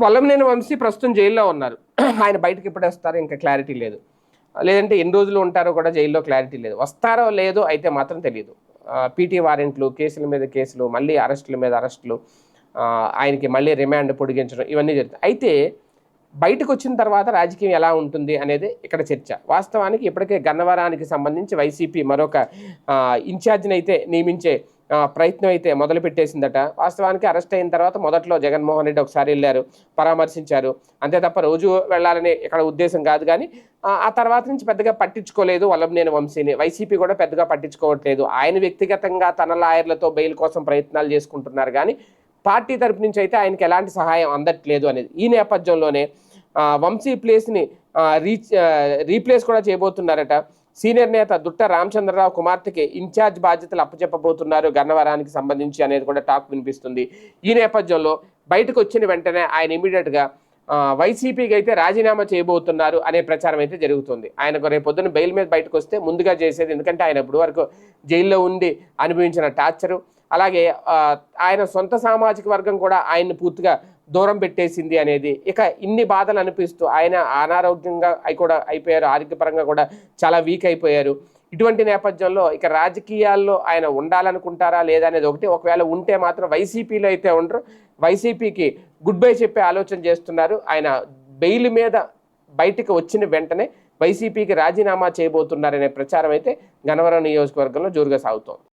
వల్లంనేని వంశీ ప్రస్తుతం జైల్లో ఉన్నారు. ఆయన బయటకి ఎప్పుడు వస్తారో ఇంకా క్లారిటీ లేదు. లేదంటే ఎన్ని రోజులు ఉంటారో కూడా జైల్లో క్లారిటీ లేదు. వస్తారో లేదో అయితే మాత్రం తెలీదు. పీటీ వారెంట్లు, కేసుల మీద కేసులు, మళ్ళీ అరెస్టుల మీద అరెస్టులు, ఆయనకి మళ్ళీ రిమాండ్ పొడిగించడం ఇవన్నీ జరుగుతాయి. అయితే బయటకొచ్చిన తర్వాత రాజకీయం ఎలా ఉంటుంది అనేది ఇక్కడ చర్చ. వాస్తవానికి ఇప్పటికే గన్నవరానికి సంబంధించి వైసీపీ మరొక ఇన్ఛార్జినైతే నియమించే ప్రయత్నం అయితే మొదలుపెట్టేసిందట. వాస్తవానికి అరెస్ట్ అయిన తర్వాత మొదట్లో జగన్మోహన్ రెడ్డి ఒకసారి వెళ్ళారు, పరామర్శించారు. అంతే తప్ప రోజు వెళ్ళాలని ఇక్కడ ఉద్దేశం కాదు. కానీ ఆ తర్వాత నుంచి పెద్దగా పట్టించుకోలేదు వల్లంనేని వంశీని. వైసీపీ కూడా పెద్దగా పట్టించుకోవట్లేదు. ఆయన వ్యక్తిగతంగా తన లాయర్లతో బెయిల్ కోసం ప్రయత్నాలు చేసుకుంటున్నారు. కానీ పార్టీ తరపు నుంచి అయితే ఆయనకి ఎలాంటి సహాయం అందట్లేదు అనేది. ఈ నేపథ్యంలోనే వంశీ ప్లేస్ని రీప్లేస్ కూడా చేయబోతున్నారట. సీనియర్ నేత దుట్ట రామచంద్రరావు కుమార్తెకి ఇన్ఛార్జ్ బాధ్యతలు అప్పచెప్పబోతున్నారు గన్నవరానికి సంబంధించి అనేది కూడా టాక్ వినిపిస్తుంది. ఈ నేపథ్యంలో బయటకు వచ్చిన వెంటనే ఆయన ఇమీడియట్గా వైసీపీకి అయితే రాజీనామా చేయబోతున్నారు అనే ప్రచారం అయితే జరుగుతుంది. ఆయనకు రేపు పొద్దున్న బెయిల్ మీద బయటకు వస్తే ముందుగా చేసేది, ఎందుకంటే ఆయన ఇప్పుడు వరకు జైల్లో ఉండి అనుభవించిన టార్చరు, అలాగే ఆయన సొంత సామాజిక వర్గం కూడా ఆయన్ని పూర్తిగా దూరం పెట్టేసింది అనేది. ఇక ఇన్ని బాధలు అనిపిస్తూ ఆయన అనారోగ్యంగా కూడా అయిపోయారు, ఆరోగ్యపరంగా కూడా చాలా వీక్ అయిపోయారు. ఇటువంటి నేపథ్యంలో ఇక రాజకీయాల్లో ఆయన ఉండాలనుకుంటారా లేదా అనేది ఒకటి. ఒకవేళ ఉంటే మాత్రం వైసీపీలో అయితే ఉండరు. వైసీపీకి గుడ్ బై చెప్పే ఆలోచన చేస్తున్నారు. ఆయన బెయిల్ మీద బయటకు వచ్చిన వెంటనే వైసీపీకి రాజీనామా చేయబోతున్నారనే ప్రచారం అయితే గన్నవరం నియోజకవర్గంలో జోరుగా సాగుతోంది.